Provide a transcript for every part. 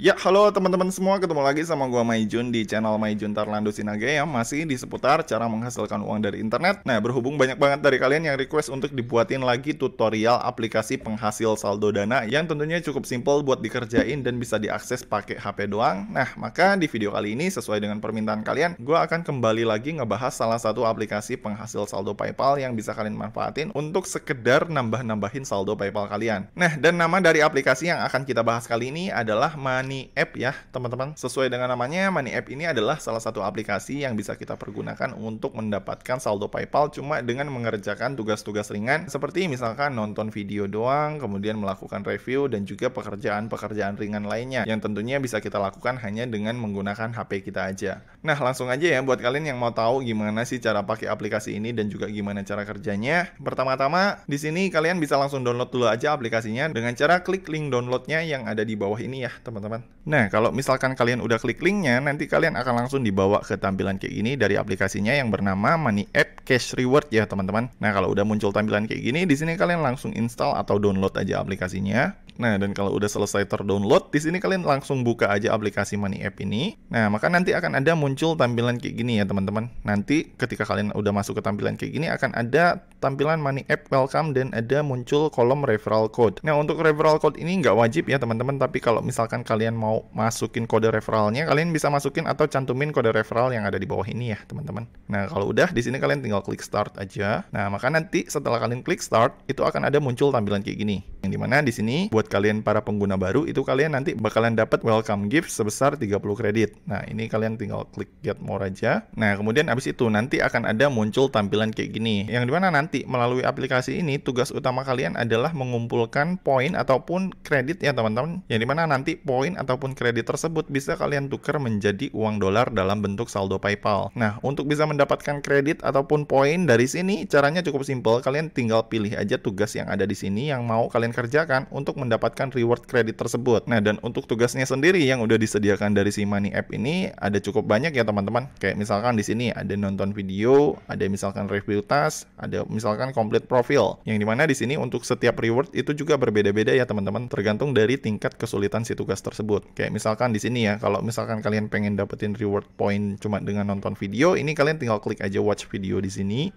Ya, halo teman-teman semua, ketemu lagi sama gua Maijun di channel Maijun Tarlando Sinaga yang masih di seputar cara menghasilkan uang dari internet. Nah, berhubung banyak banget dari kalian yang request untuk dibuatin lagi tutorial aplikasi penghasil saldo dana yang tentunya cukup simple buat dikerjain dan bisa diakses pakai HP doang. Nah, maka di video kali ini sesuai dengan permintaan kalian, gua akan kembali lagi ngebahas salah satu aplikasi penghasil saldo PayPal yang bisa kalian manfaatin untuk sekedar nambah-nambahin saldo PayPal kalian. Nah, dan nama dari aplikasi yang akan kita bahas kali ini adalah Money App ya teman-teman. Sesuai dengan namanya, Money App ini adalah salah satu aplikasi yang bisa kita pergunakan untuk mendapatkan saldo PayPal cuma dengan mengerjakan tugas-tugas ringan seperti misalkan nonton video doang, kemudian melakukan review dan juga pekerjaan-pekerjaan ringan lainnya yang tentunya bisa kita lakukan hanya dengan menggunakan HP kita aja. Nah, langsung aja ya buat kalian yang mau tahu gimana sih cara pakai aplikasi ini dan juga gimana cara kerjanya. Pertama-tama di sini kalian bisa langsung download dulu aja aplikasinya dengan cara klik link downloadnya yang ada di bawah ini ya teman-teman. Nah, kalau misalkan kalian udah klik linknya, nanti kalian akan langsung dibawa ke tampilan kayak gini dari aplikasinya yang bernama Money App Cash Reward ya teman-teman. Nah, kalau udah muncul tampilan kayak gini, di sini kalian langsung install atau download aja aplikasinya. Nah, dan kalau udah selesai terdownload, di sini kalian langsung buka aja aplikasi Money App ini. Nah, maka nanti akan ada muncul tampilan kayak gini ya teman-teman. Nanti ketika kalian udah masuk ke tampilan kayak gini, akan ada tampilan Money App Welcome dan ada muncul kolom referral code. Nah, untuk referral code ini nggak wajib ya teman-teman, tapi kalau misalkan kalian mau masukin kode referralnya, kalian bisa masukin atau cantumin kode referral yang ada di bawah ini ya teman-teman. Nah, kalau udah di sini kalian tinggal klik start aja. Nah, maka nanti setelah kalian klik start, itu akan ada muncul tampilan kayak gini. Yang dimana di sini buat kalian para pengguna baru, itu kalian nanti bakalan dapat welcome gift sebesar 30 kredit. Nah, ini kalian tinggal klik get more aja. Nah, kemudian abis itu nanti akan ada muncul tampilan kayak gini. Yang dimana nanti melalui aplikasi ini, tugas utama kalian adalah mengumpulkan poin ataupun kredit ya teman-teman. Yang dimana nanti poin ataupun kredit tersebut bisa kalian tukar menjadi uang dolar dalam bentuk saldo PayPal. Nah, untuk bisa mendapatkan kredit ataupun poin dari sini, caranya cukup simpel. Kalian tinggal pilih aja tugas yang ada di sini yang mau kalian kerjakan untuk mendapatkan reward kredit tersebut. Nah, dan untuk tugasnya sendiri yang udah disediakan dari si Money App ini ada cukup banyak ya teman-teman. Kayak misalkan di sini ada nonton video, ada misalkan review task, ada misalkan complete profile. Yang dimana di sini untuk setiap reward itu juga berbeda-beda ya teman-teman, tergantung dari tingkat kesulitan si tugas tersebut. Kayak misalkan di sini ya, kalau misalkan kalian pengen dapetin reward point cuma dengan nonton video, ini kalian tinggal klik aja watch video di sini.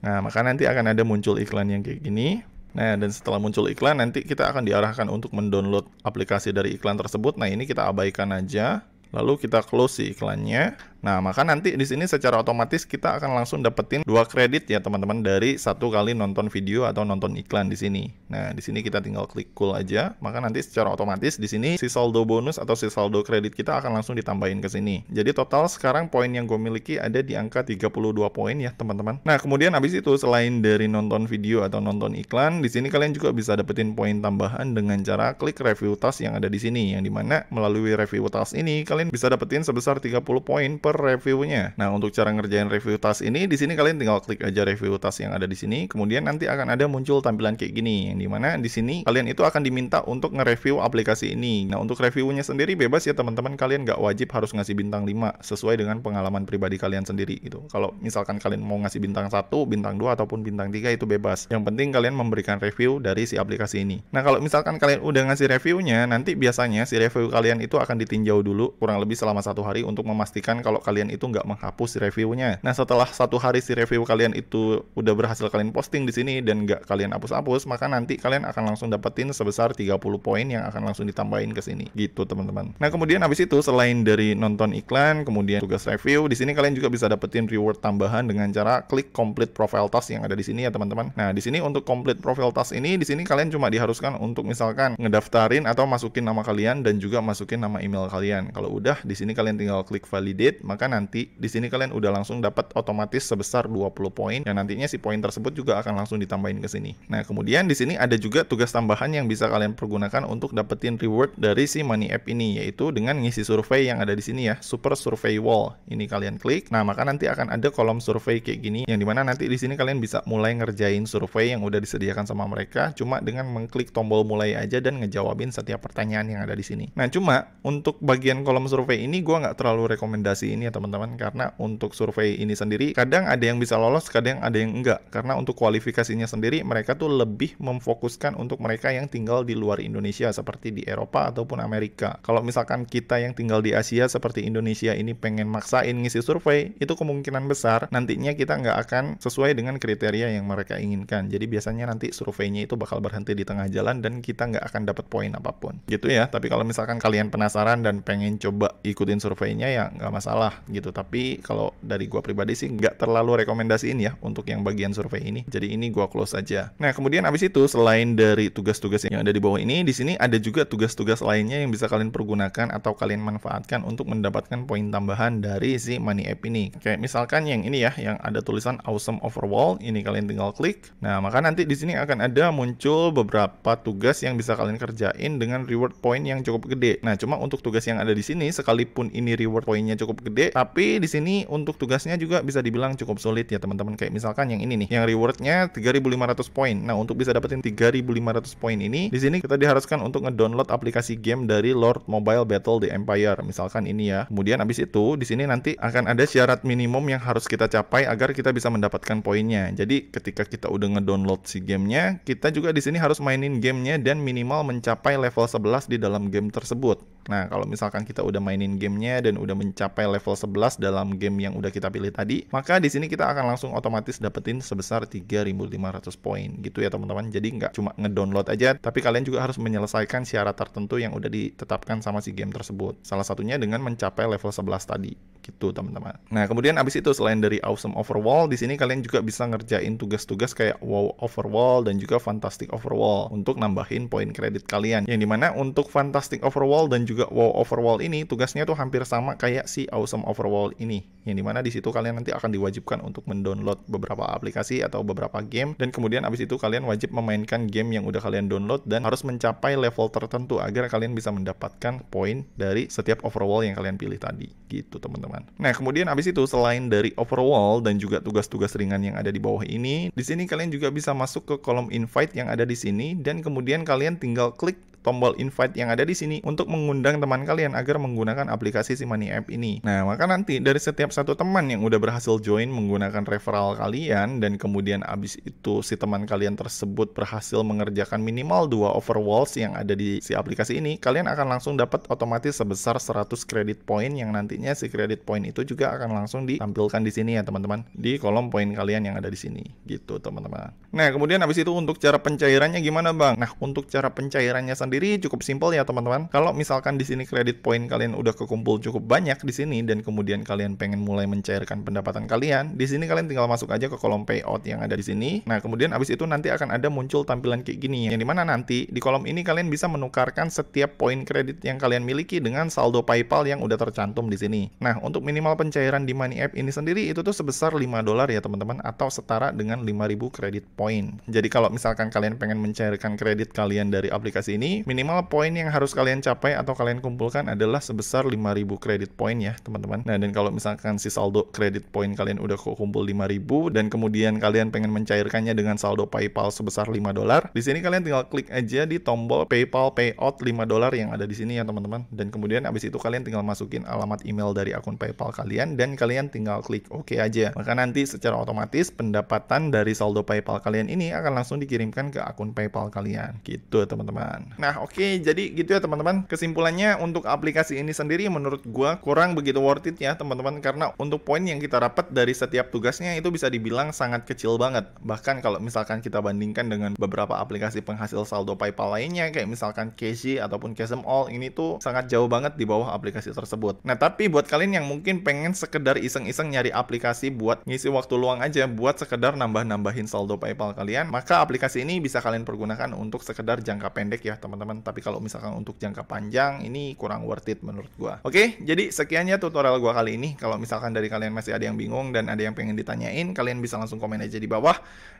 Nah, maka nanti akan ada muncul iklan yang kayak gini. Nah, dan setelah muncul iklan, nanti kita akan diarahkan untuk mendownload aplikasi dari iklan tersebut. Nah, ini kita abaikan aja. Lalu kita close si iklannya. Nah, maka nanti di sini secara otomatis kita akan langsung dapetin 2 kredit ya teman-teman dari 1 kali nonton video atau nonton iklan di sini. Nah, di sini kita tinggal klik cool aja, maka nanti secara otomatis di sini si saldo bonus atau si saldo kredit kita akan langsung ditambahin ke sini. Jadi total sekarang poin yang gue miliki ada di angka 32 poin ya teman-teman. Nah, kemudian habis itu selain dari nonton video atau nonton iklan, di sini kalian juga bisa dapetin poin tambahan dengan cara klik review task yang ada di sini, yang dimana melalui review task ini kalian bisa dapetin sebesar 30 poin per reviewnya. Nah, untuk cara ngerjain review task ini, di sini kalian tinggal klik aja review task yang ada di sini, kemudian nanti akan ada muncul tampilan kayak gini, yang dimana di sini kalian itu akan diminta untuk nge-review aplikasi ini. Nah, untuk reviewnya sendiri bebas ya teman-teman, kalian nggak wajib harus ngasih bintang 5 sesuai dengan pengalaman pribadi kalian sendiri gitu. Kalau misalkan kalian mau ngasih bintang 1, bintang 2 ataupun bintang 3 itu bebas. Yang penting kalian memberikan review dari si aplikasi ini. Nah, kalau misalkan kalian udah ngasih reviewnya, nanti biasanya si review kalian itu akan ditinjau dulu kurang lebih selama 1 hari untuk memastikan kalau kalian itu nggak menghapus si reviewnya. Nah, setelah 1 hari si review kalian itu udah berhasil kalian posting di sini dan nggak kalian hapus-hapus, maka nanti kalian akan langsung dapetin sebesar 30 poin yang akan langsung ditambahin ke sini. Gitu, teman-teman. Nah, kemudian habis itu selain dari nonton iklan, kemudian tugas review, di sini kalian juga bisa dapetin reward tambahan dengan cara klik complete profile task yang ada di sini ya, teman-teman. Nah, di sini untuk complete profile task ini, di sini kalian cuma diharuskan untuk misalkan ngedaftarin atau masukin nama kalian dan juga masukin nama email kalian. Kalau udah, di sini kalian tinggal klik validate, maka nanti di sini kalian udah langsung dapat otomatis sebesar 20 poin yang nantinya si poin tersebut juga akan langsung ditambahin ke sini. Nah, kemudian di sini ada juga tugas tambahan yang bisa kalian pergunakan untuk dapetin reward dari si Money App ini, yaitu dengan ngisi survei yang ada di sini ya, Super Survey Wall. Ini kalian klik. Nah, maka nanti akan ada kolom survei kayak gini, yang dimana nanti di sini kalian bisa mulai ngerjain survei yang udah disediakan sama mereka, cuma dengan mengklik tombol mulai aja dan ngejawabin setiap pertanyaan yang ada di sini. Nah, cuma untuk bagian kolom survei ini gue nggak terlalu rekomendasiin ini ya teman-teman, karena untuk survei ini sendiri kadang ada yang bisa lolos, kadang ada yang enggak, karena untuk kualifikasinya sendiri mereka tuh lebih memfokuskan untuk mereka yang tinggal di luar Indonesia seperti di Eropa ataupun Amerika. Kalau misalkan kita yang tinggal di Asia seperti Indonesia ini pengen maksain ngisi survei, itu kemungkinan besar nantinya kita nggak akan sesuai dengan kriteria yang mereka inginkan. Jadi biasanya nanti surveinya itu bakal berhenti di tengah jalan dan kita nggak akan dapat poin apapun gitu ya. Tapi kalau misalkan kalian penasaran dan pengen coba ikutin surveinya ya nggak masalah gitu. Tapi kalau dari gua pribadi sih nggak terlalu rekomendasiin ya untuk yang bagian survei ini. Jadi ini gua close aja. Nah kemudian abis itu selain dari tugas-tugas yang ada di bawah ini, di sini ada juga tugas-tugas lainnya yang bisa kalian pergunakan atau kalian manfaatkan untuk mendapatkan poin tambahan dari si Money App ini. Kayak misalkan yang ini ya, yang ada tulisan Awesome Overwall, ini kalian tinggal klik. Nah maka nanti di sini akan ada muncul beberapa tugas yang bisa kalian kerjain dengan reward point yang cukup gede. Nah cuma untuk tugas yang ada di sini, sekalipun ini reward poinnya cukup gede, tapi di sini untuk tugasnya juga bisa dibilang cukup sulit ya teman-teman. Kayak misalkan yang ini nih, yang rewardnya 3.500 poin. Nah untuk bisa dapetin 3.500 poin ini, di sini kita diharuskan untuk ngedownload aplikasi game dari Lord Mobile Battle the Empire. Misalkan ini ya. Kemudian habis itu di sini nanti akan ada syarat minimum yang harus kita capai agar kita bisa mendapatkan poinnya. Jadi ketika kita udah ngedownload si gamenya, kita juga di sini harus mainin gamenya dan minimal mencapai level 11 di dalam game tersebut. Nah, kalau misalkan kita udah mainin gamenya dan udah mencapai level 11 dalam game yang udah kita pilih tadi, maka di sini kita akan langsung otomatis dapetin sebesar 3.500 poin gitu ya teman-teman. Jadi nggak cuma ngedownload aja, tapi kalian juga harus menyelesaikan syarat tertentu yang udah ditetapkan sama si game tersebut. Salah satunya dengan mencapai level 11 tadi. Gitu teman-teman. Nah, kemudian abis itu selain dari Awesome Overwall, di sini kalian juga bisa ngerjain tugas-tugas kayak Wow Overwall dan juga Fantastic Overwall untuk nambahin poin kredit kalian. Yang dimana untuk Fantastic Overwall dan juga Wow Overwall ini tugasnya tuh hampir sama kayak si Awesome Overwall ini. Yang dimana di situ kalian nanti akan diwajibkan untuk mendownload beberapa aplikasi atau beberapa game, dan kemudian abis itu kalian wajib memainkan game yang udah kalian download dan harus mencapai level tertentu agar kalian bisa mendapatkan poin dari setiap overwall yang kalian pilih tadi. Gitu teman-teman. Nah, kemudian abis itu selain dari overwall dan juga tugas-tugas ringan yang ada di bawah ini, di sini kalian juga bisa masuk ke kolom invite yang ada di sini, dan kemudian kalian tinggal klik tombol invite yang ada di sini untuk mengundang teman kalian agar menggunakan aplikasi si Money App ini. Nah, maka nanti dari setiap satu teman yang udah berhasil join menggunakan referral kalian, dan kemudian abis itu si teman kalian tersebut berhasil mengerjakan minimal 2 overwalls yang ada di si aplikasi ini, kalian akan langsung dapat otomatis sebesar 100 credit point, yang nantinya si credit point itu juga akan langsung ditampilkan di sini ya teman-teman, di kolom poin kalian yang ada di sini. Gitu teman-teman. Nah, kemudian abis itu untuk cara pencairannya gimana bang? Nah, untuk cara pencairannya sendiri cukup simpel ya teman-teman. Kalau misalkan di sini kredit poin kalian udah kekumpul cukup banyak di sini, dan kemudian kalian pengen mulai mencairkan pendapatan kalian, di sini kalian tinggal masuk aja ke kolom payout yang ada di sini. Nah, kemudian abis itu nanti akan ada muncul tampilan kayak gini, yang dimana nanti di kolom ini kalian bisa menukarkan setiap poin kredit yang kalian miliki dengan saldo PayPal yang udah tercantum di sini. Nah, untuk minimal pencairan di Money App ini sendiri itu tuh sebesar $5 ya teman-teman, atau setara dengan 5.000 kredit poin. Jadi kalau misalkan kalian pengen mencairkan kredit kalian dari aplikasi ini, minimal poin yang harus kalian capai atau kalian kumpulkan adalah sebesar 5.000 kredit poin ya teman-teman. Nah, dan kalau misalkan si saldo kredit poin kalian udah kumpul 5.000 dan kemudian kalian pengen mencairkannya dengan saldo PayPal sebesar $5, di sini kalian tinggal klik aja di tombol PayPal payout $5 yang ada di sini ya teman-teman. Dan kemudian abis itu kalian tinggal masukin alamat email dari akun PayPal kalian dan kalian tinggal klik OK aja. Maka nanti secara otomatis pendapatan dari saldo PayPal kalian ini akan langsung dikirimkan ke akun PayPal kalian. Gitu teman-teman. Nah, oke, jadi gitu ya teman-teman. Kesimpulannya untuk aplikasi ini sendiri menurut gua kurang begitu worth it ya teman-teman, karena untuk poin yang kita dapat dari setiap tugasnya itu bisa dibilang sangat kecil banget. Bahkan kalau misalkan kita bandingkan dengan beberapa aplikasi penghasil saldo PayPal lainnya kayak misalkan Cashi ataupun Cash All, ini tuh sangat jauh banget di bawah aplikasi tersebut. Nah, tapi buat kalian yang mungkin pengen sekedar iseng-iseng nyari aplikasi buat ngisi waktu luang aja, buat sekedar nambah-nambahin saldo PayPal kalian, maka aplikasi ini bisa kalian pergunakan untuk sekedar jangka pendek ya teman-teman. Tapi kalau misalkan untuk jangka panjang ini kurang worth it menurut gua. Oke, jadi sekian ya tutorial gua kali ini. Kalau misalkan dari kalian masih ada yang bingung dan ada yang pengen ditanyain, kalian bisa langsung komen aja di bawah.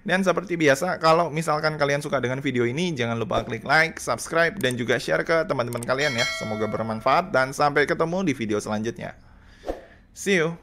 Dan seperti biasa, kalau misalkan kalian suka dengan video ini, jangan lupa klik like, subscribe, dan juga share ke teman-teman kalian ya. Semoga bermanfaat dan sampai ketemu di video selanjutnya. See you.